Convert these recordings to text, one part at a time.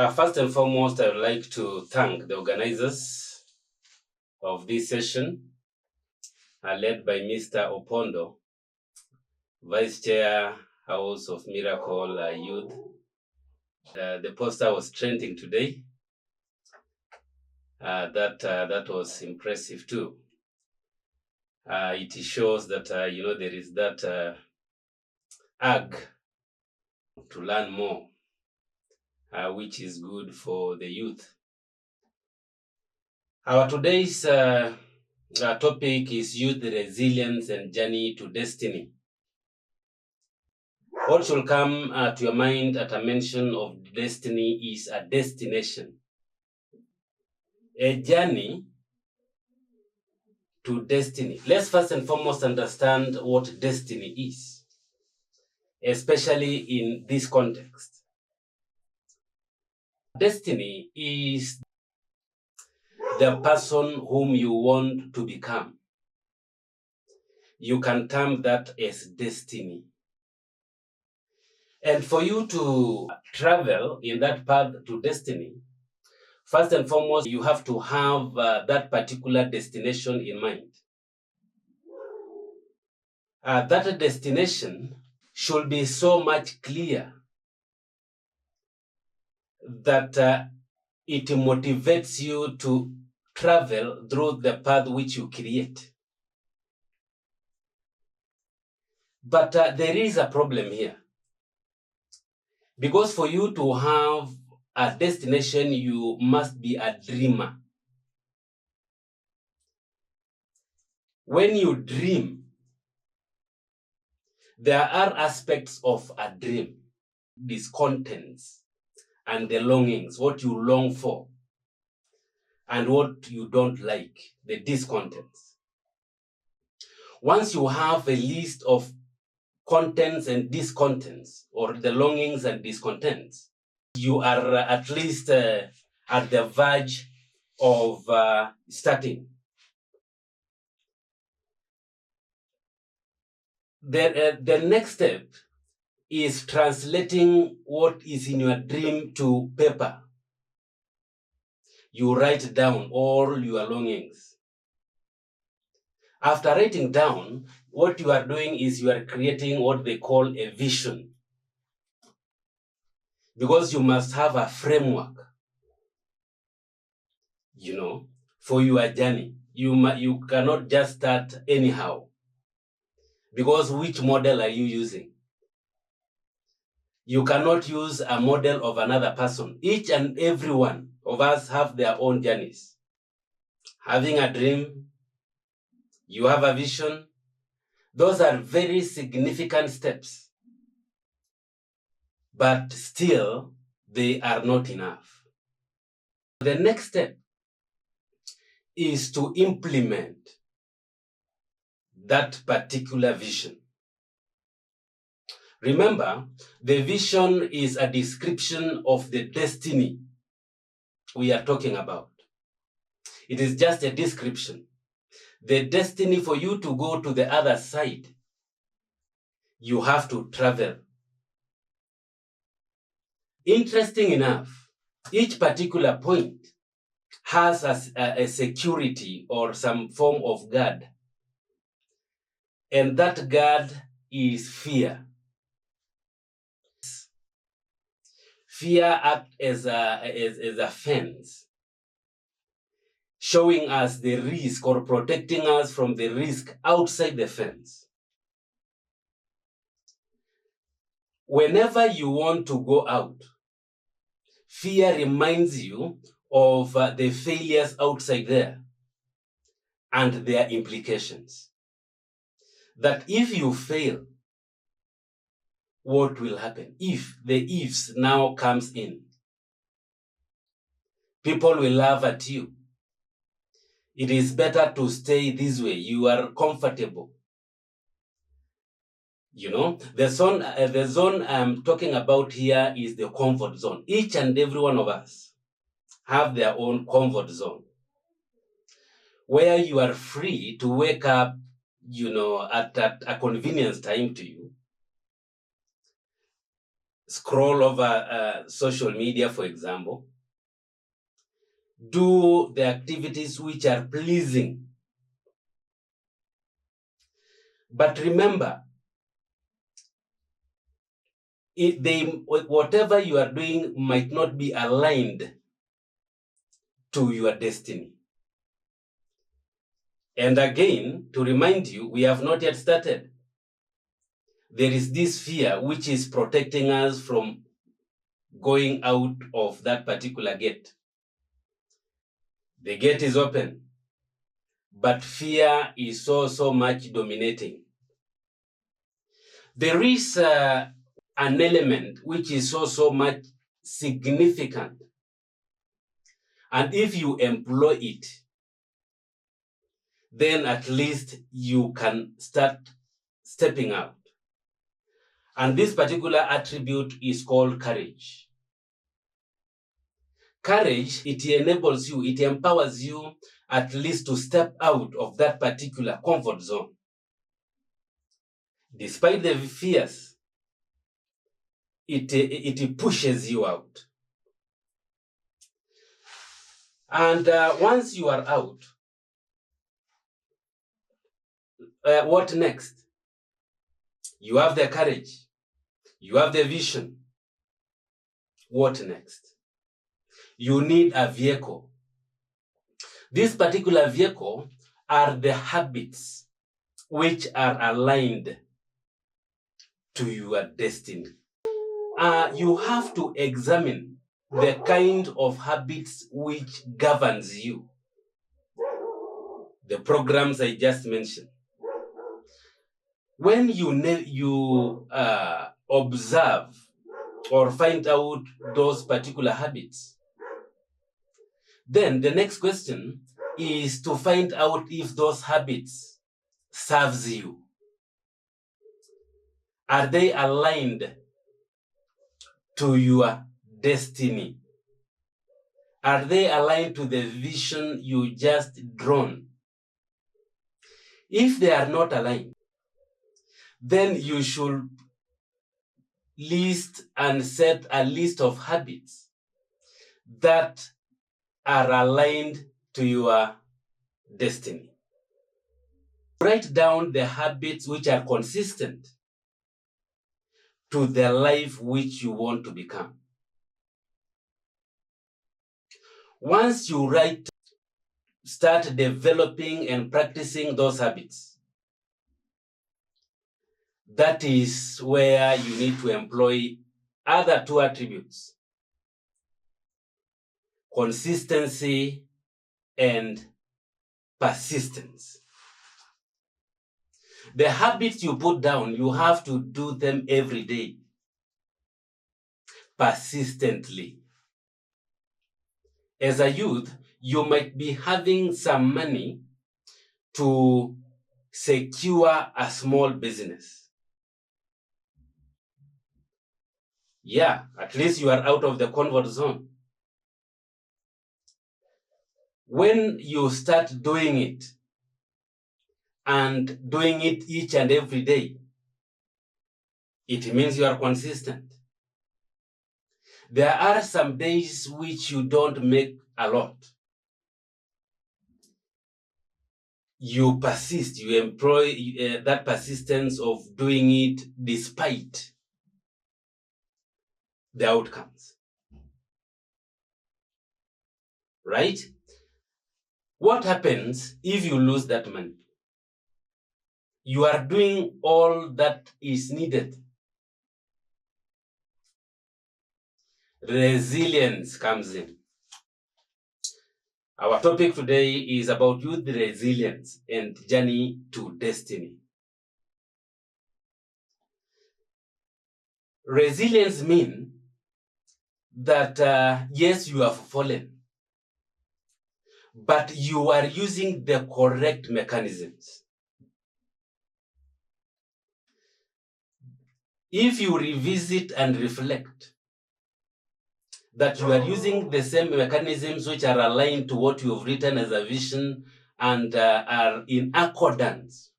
First and foremost, I would like to thank the organizers of this session, led by Mr. Opondo, Vice Chair, House of Miracle Youth. The poster was trending today. That was impressive too. It shows that there is that urge to learn more, which is good for the youth. Our today's topic is youth resilience and journey to destiny. What should come to your mind at a mention of destiny is a destination, a journey to destiny. Let's first and foremost understand what destiny is, especially in this context. Destiny is the person whom you want to become. You can term that as destiny. And for you to travel in that path to destiny, first and foremost, you have to have that particular destination in mind. That destination should be so much clear that it motivates you to travel through the path which you create. But there is a problem here. Because for you to have a destination, you must be a dreamer. When you dream, there are aspects of a dream, these contents and the longings, what you long for, and what you don't like, the discontents. Once you have a list of contents and discontents, or the longings and discontents, you are at least at the verge of starting. The next step is translating what is in your dream to paper. You write down all your longings. After writing down, what you are doing is you are creating what they call a vision. Because you must have a framework, for your journey. You cannot just start anyhow. Because which model are you using? You cannot use a model of another person. Each and every one of us have their own journeys. Having a dream, you have a vision. Those are very significant steps. But still, they are not enough. The next step is to implement that particular vision. Remember, the vision is a description of the destiny we are talking about. It is just a description. The destiny for you to go to the other side, you have to travel. Interesting enough, each particular point has a security or some form of guard. And that guard is fear. Fear acts as a fence, showing us the risk or protecting us from the risk outside the fence. Whenever you want to go out, fear reminds you of the failures outside there and their implications. That if you fail, what will happen? If the ifs now comes in, people will laugh at you. It is better to stay this way. You are comfortable. The zone I'm talking about here is the comfort zone. Each and every one of us have their own comfort zone, where you are free to wake up, at a convenience time to you, scroll over social media, for example. Do the activities which are pleasing. But remember, whatever you are doing might not be aligned to your destiny. And again, to remind you, we have not yet started. There is this fear which is protecting us from going out of that particular gate. The gate is open, but fear is so much dominating. There is an element which is so much significant. And if you employ it, then at least you can start stepping out. And this particular attribute is called courage. Courage, it enables you, it empowers you at least to step out of that particular comfort zone. Despite the fears, it pushes you out. And once you are out, what next? You have the courage. You have the vision. What next? You need a vehicle. This particular vehicle are the habits which are aligned to your destiny. You have to examine the kind of habits which governs you. The programs I just mentioned. When you observe or find out those particular habits, then the next question is to find out if those habits serves you. Are they aligned to your destiny? Are they aligned to the vision you just drawn? If they are not aligned, then you should list and set a list of habits that are aligned to your destiny. Write down the habits which are consistent to the life which you want to become. Once you start developing and practicing those habits. That is where you need to employ other two attributes: consistency and persistence. The habits you put down, you have to do them every day, persistently. As a youth, you might be having some money to secure a small business. Yeah, at least you are out of the comfort zone. When you start doing it and doing it each and every day, it means you are consistent. There are some days which you don't make a lot. You persist, you employ that persistence of doing it despite the outcomes. Right? What happens if you lose that money? You are doing all that is needed. Resilience comes in. Our topic today is about youth resilience and journey to destiny. Resilience means that yes, you have fallen, but you are using the correct mechanisms. If you revisit and reflect that you are using the same mechanisms which are aligned to what you have written as a vision and are in accordance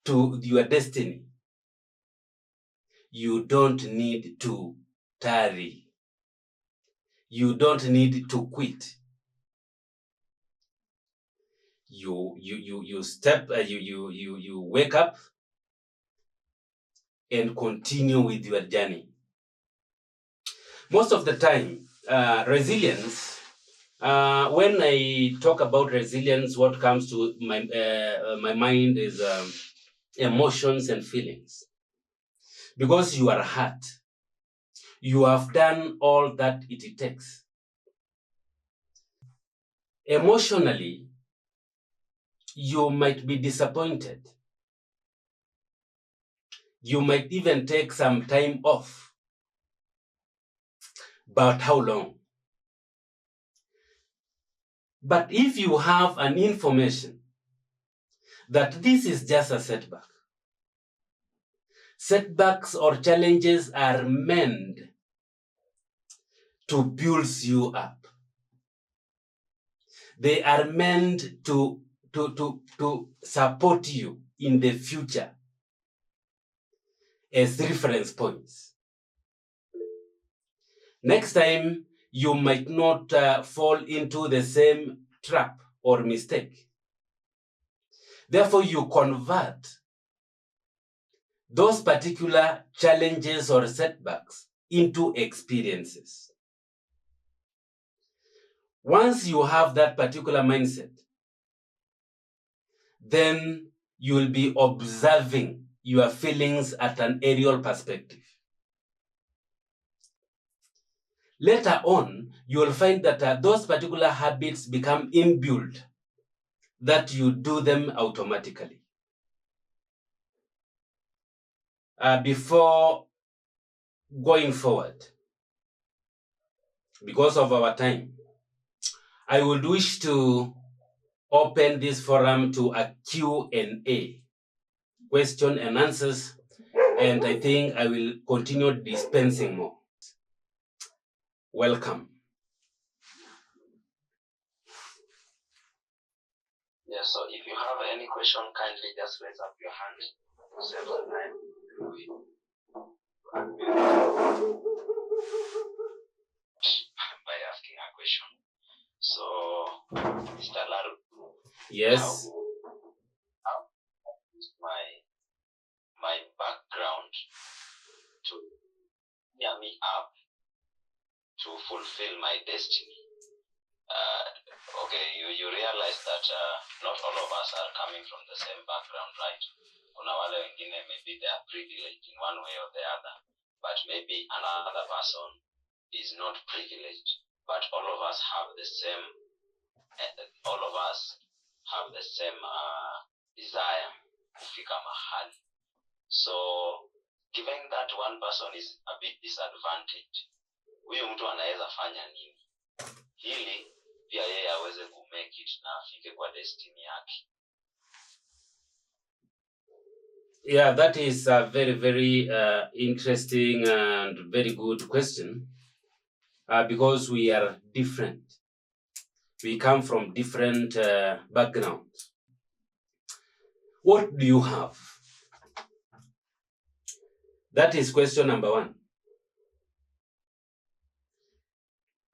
to your destiny, You don't need to tarry. You don't need to quit. You wake up and continue with your journey. Most of the time, resilience, when I talk about resilience, what comes to my mind is emotions and feelings. Because you are hurt, you have done all that it takes. Emotionally, you might be disappointed. You might even take some time off. But how long? But if you have an information that this is just a setback, setbacks or challenges are meant to build you up. They are meant to support you in the future as reference points. Next time, you might not fall into the same trap or mistake. Therefore, you convert those particular challenges or setbacks into experiences. Once you have that particular mindset, then you will be observing your feelings at an aerial perspective. Later on, you will find that those particular habits become inbuilt, that you do them automatically. Before going forward, because of our time, I would wish to open this forum to a Q&A, question and answers, and I think I will continue dispensing more. Welcome. Yeah, so if you have any question, kindly just raise up your hand to save the time by asking a question. So, Mr. Laru. Yes. How is my background to gear me up to fulfill my destiny? Okay, you realize that not all of us are coming from the same background, right? Kuna wale wengine maybe they are privileged in one way or the other, but maybe another person is not privileged. But all of us have the same. Desire kufika mahali. So, given that one person is a bit disadvantaged, huyu mtu anaweza fanya nini hili pia yeye aweze kumake it na afike kwa destiny yake? Yeah, that is a very, very interesting and very good question, because we are different. We come from different backgrounds. What do you have? That is question number one.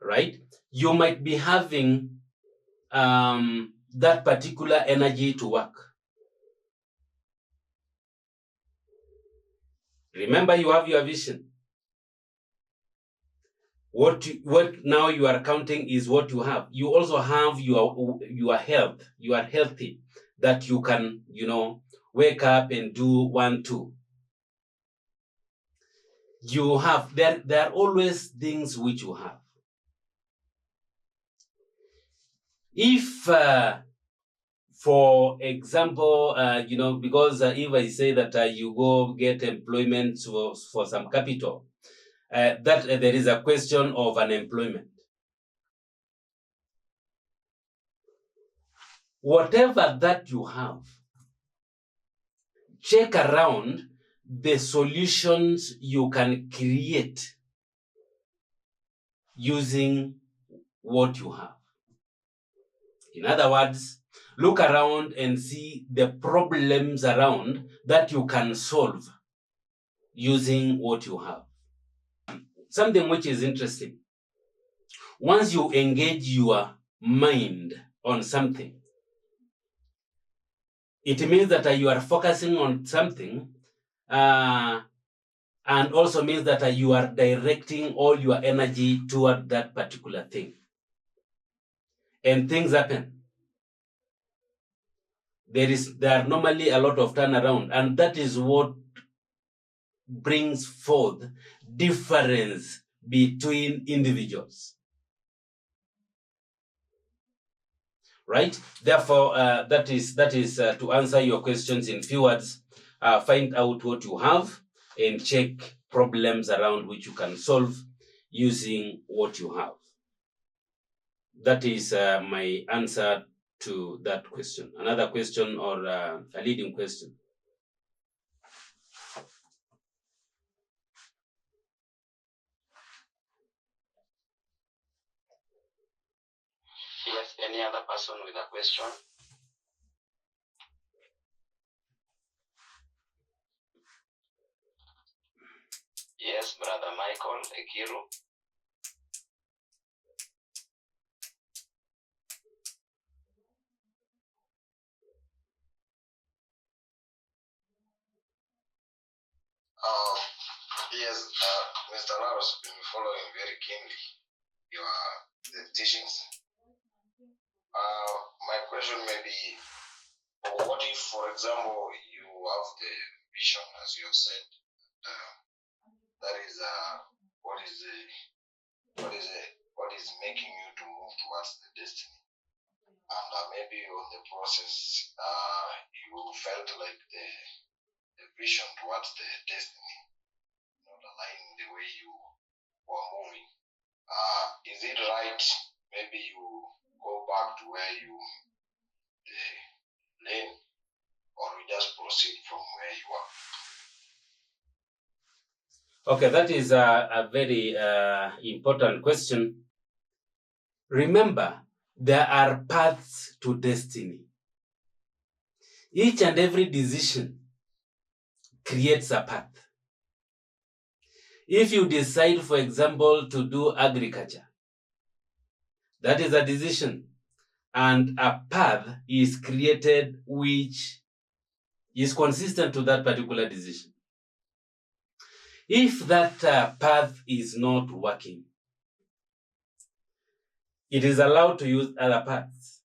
Right? You might be having that particular energy to work. Remember, you have your vision. What now you are counting is what you have. You also have your health. You are healthy, that you can, wake up and do 1, 2. You have, there are always things which you have. If, for example, because if I say that you go get employment for some capital, that there is a question of unemployment. Whatever that you have, check around the solutions you can create using what you have. In other words, look around and see the problems around that you can solve using what you have. Something which is interesting. Once you engage your mind on something, it means that you are focusing on something, and also means that you are directing all your energy toward that particular thing. And things happen. There are normally a lot of turnaround, and that is what brings forth difference between individuals. Right? Therefore, that is to answer your questions in few words. Find out what you have and check problems around which you can solve using what you have. That is my answer to that question. Another question or a leading question? Yes, any other person with a question? Yes, Brother Michael Ekiru. Yes, Mr. Laros, been following very keenly the teachings. My question may be, what if, for example, you have the vision, as you have said, that is what is making you to move towards the destiny, and maybe on the process, you felt like the vision towards the destiny not aligning the way you were moving. Is it right? Maybe you go back to where you lane, or you just proceed from where you are? Okay, that is a very important question. Remember, there are paths to destiny. Each and every decision creates a path. If you decide, for example, to do agriculture, that is a decision, and a path is created which is consistent to that particular decision. If that path is not working, it is allowed to use other paths.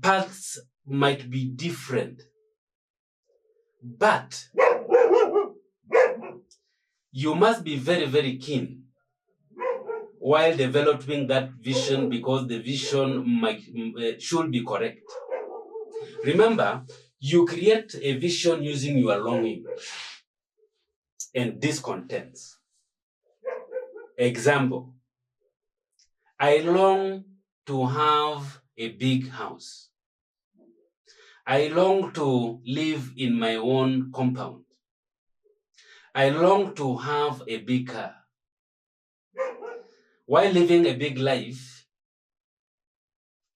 Paths might be different, but you must be very, very keen while developing that vision, because the vision should be correct. Remember, you create a vision using your longing and discontents. Example, I long to have a big house. I long to live in my own compound. I long to have a big car. While living a big life,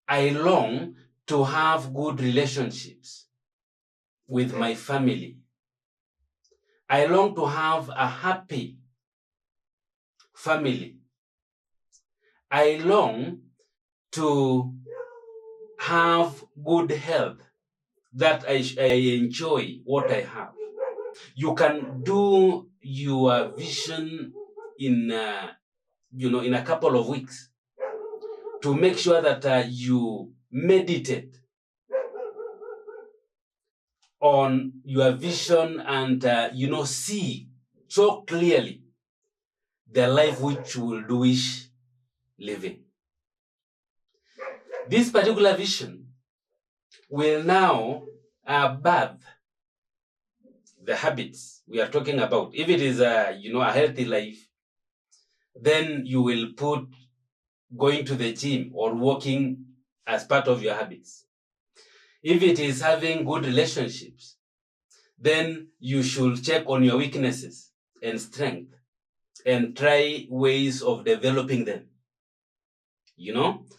I long to have good relationships with my family. I long to have a happy family. I long to have good health, that I enjoy what I have. You can do your vision in a couple of weeks to make sure that you meditate on your vision and see so clearly the life which you will wish living. This particular vision will now birth the habits we are talking about. If it is a healthy life, then you will put going to the gym or walking as part of your habits. If it is having good relationships, then you should check on your weaknesses and strength and try ways of developing them.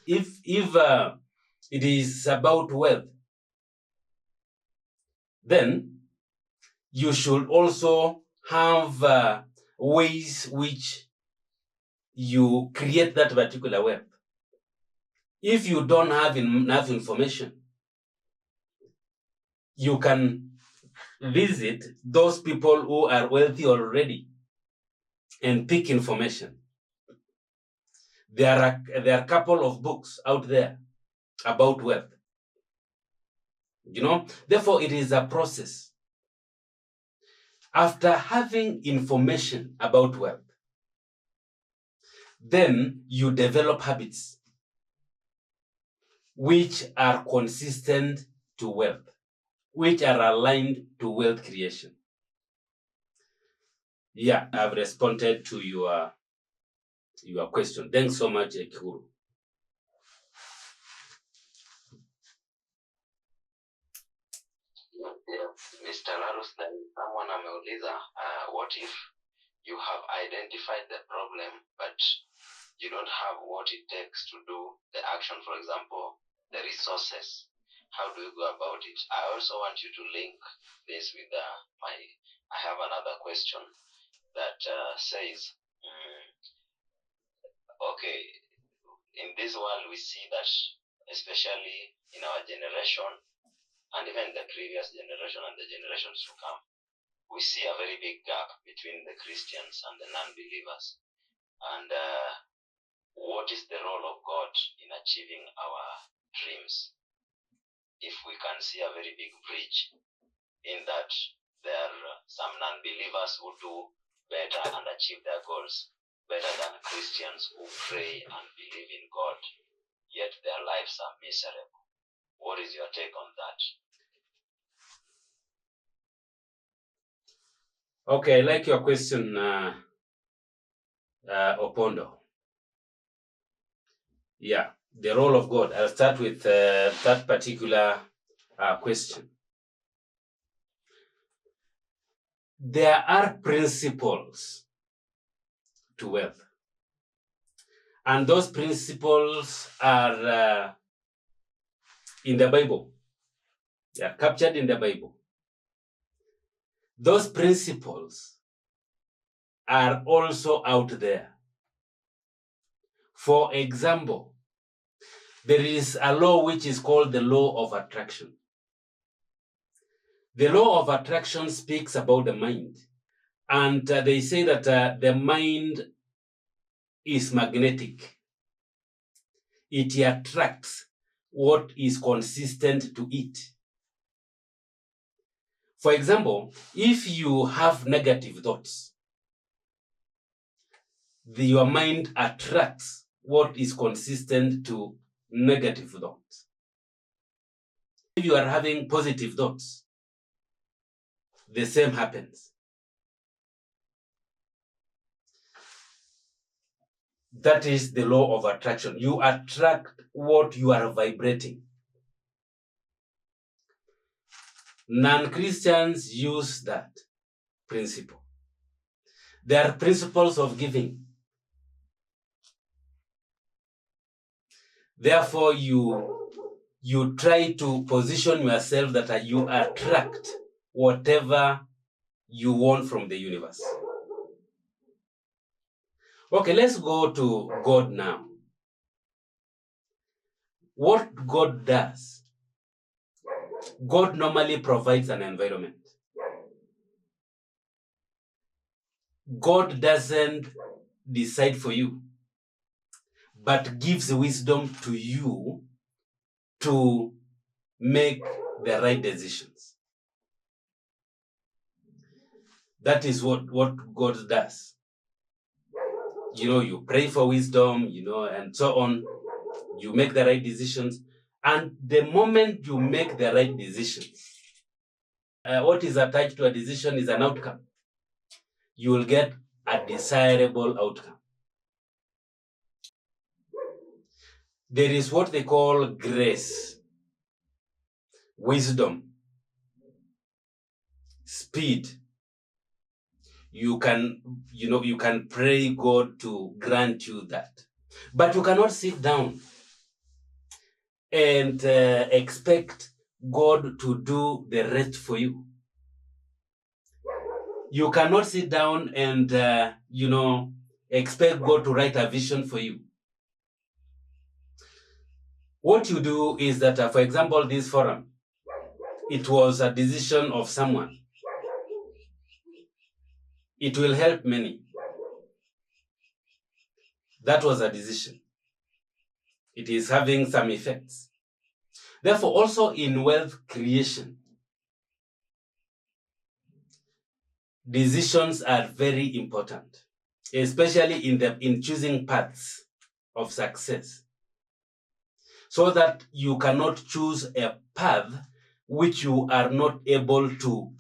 If it is about wealth, then you should also have ways which you create that particular wealth. If you don't have enough information, you can visit those people who are wealthy already and pick information. There are a couple of books out there about wealth. Therefore, it is a process. After having information about wealth, then you develop habits which are consistent to wealth, which are aligned to wealth creation. Yeah, I've responded to your question. Thanks so much, Ekuru. Yeah, Mr. Larus, then someone ameuliza, what if you have identified the problem, but you don't have what it takes to do the action, for example, the resources? How do you go about it? I also want you to link this with I have another question that says, okay, in this world we see that, especially in our generation, and even the previous generation and the generations to come, we see a very big gap between the Christians and the non-believers. And what is the role of God in achieving our dreams? If we can see a very big bridge in that there are some non-believers who do better and achieve their goals better than Christians who pray and believe in God, yet their lives are miserable. What is your take on that? Okay, I like your question, Opondo. Yeah, the role of God. I'll start with that particular question. There are principles to wealth, and those principles are in the Bible. They are captured in the Bible. Those principles are also out there. For example, there is a law which is called the law of attraction. The law of attraction speaks about the mind, and they say that the mind is magnetic. It attracts what is consistent to it. For example, if you have negative thoughts, your mind attracts what is consistent to negative thoughts. If you are having positive thoughts, the same happens. That is the law of attraction. You attract what you are vibrating. Non-Christians use that principle. There are principles of giving. Therefore, you try to position yourself that you attract whatever you want from the universe. Okay, let's go to God now. What God does, God normally provides an environment. God doesn't decide for you, but gives wisdom to you to make the right decisions. That is what God does. You pray for wisdom, and so on. You make the right decisions. And the moment you make the right decisions, what is attached to a decision is an outcome. You will get a desirable outcome. There is what they call grace, wisdom, speed. You can pray God to grant you that. But you cannot sit down and expect God to do the rest for you. You cannot sit down and, expect God to write a vision for you. What you do is that, for example, this forum, it was a decision of someone. It will help many. That was a decision. It is having some effects. Therefore, also in wealth creation, decisions are very important, especially in choosing paths of success, so that you cannot choose a path which you are not able to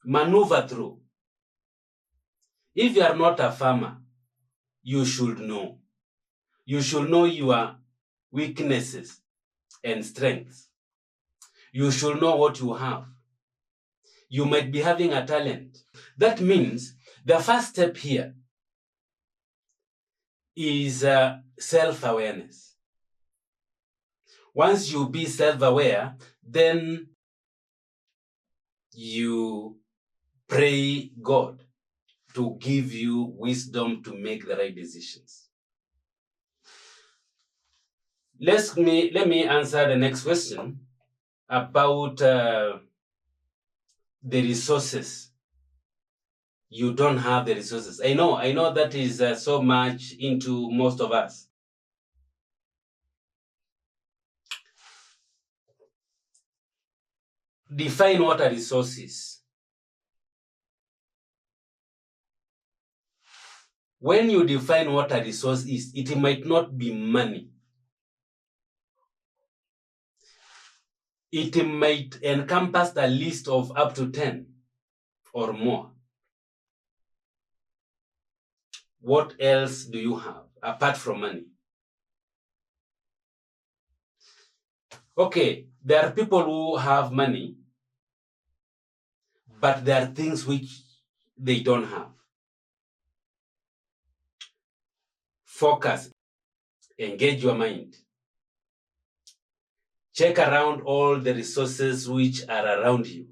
maneuver through. If you are not a farmer, you should know. You should know your weaknesses and strengths. You should know what you have. You might be having a talent. That means the first step here is self-awareness. Once you be self-aware, then you pray God to give you wisdom to make the right decisions. Let me answer the next question about the resources. You don't have the resources. I know that is so much into most of us. Define what a resource is. When you define what a resource is, it might not be money. It might encompass a list of up to 10 or more. What else do you have apart from money? Okay, there are people who have money, but there are things which they don't have. Focus, engage your mind. Check around all the resources which are around you.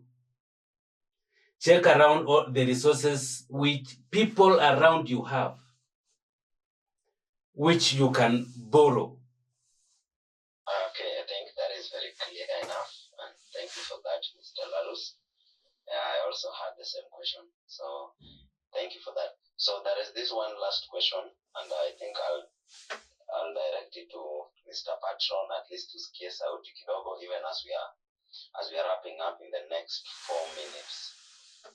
Check around all the resources which people around you have, which you can borrow. Okay, I think that is very clear enough, and thank you for that, Mr. Lalus. I also had the same question, so thank you for that. So there is this one last question, and I think I'll direct it to Mr. Patron, at least to scare sauti kidogo, even as we are wrapping up in the next 4 minutes.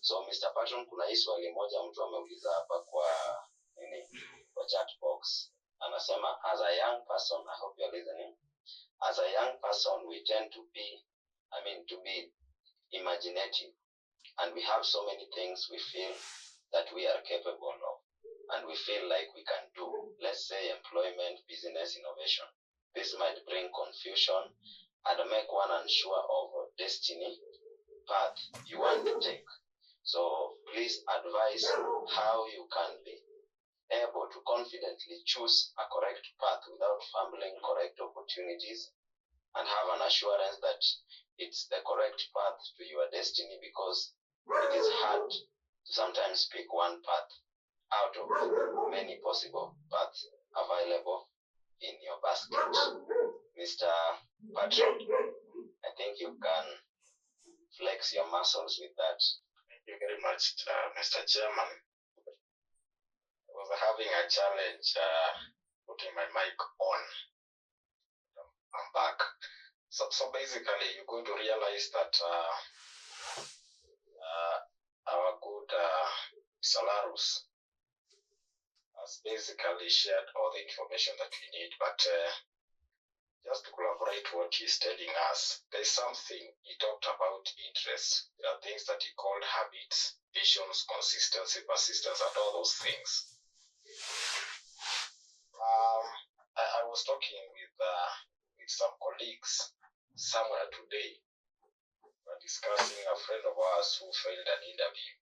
So Mr. Patron, kuna hii swali moja mtu ameuliza hapa kwa chat box. Anasema, as a young person, I hope you're listening. As a young person, we tend to be imaginative, and we have so many things we feel that we are capable of, and we feel like we can do. Let's say employment, business, innovation. This might bring confusion and make one unsure of destiny path you want to take. So please advise how you can be able to confidently choose a correct path without fumbling correct opportunities, and have an assurance that it's the correct path to your destiny, because it is hard to sometimes pick one path out of many possible paths available in your basket. Mr. Patron, I think you can flex your muscles with that. Thank you very much, Mr. Chairman. I was having a challenge putting my mic on. I'm back. So basically, you're going to realize that our good Salarus has basically shared all the information that we need, but just to collaborate what he's telling us, there's something he talked about: interest. There are things that he called habits, visions, consistency, persistence, and all those things. I was talking with some colleagues somewhere today. We were discussing a friend of ours who failed an interview.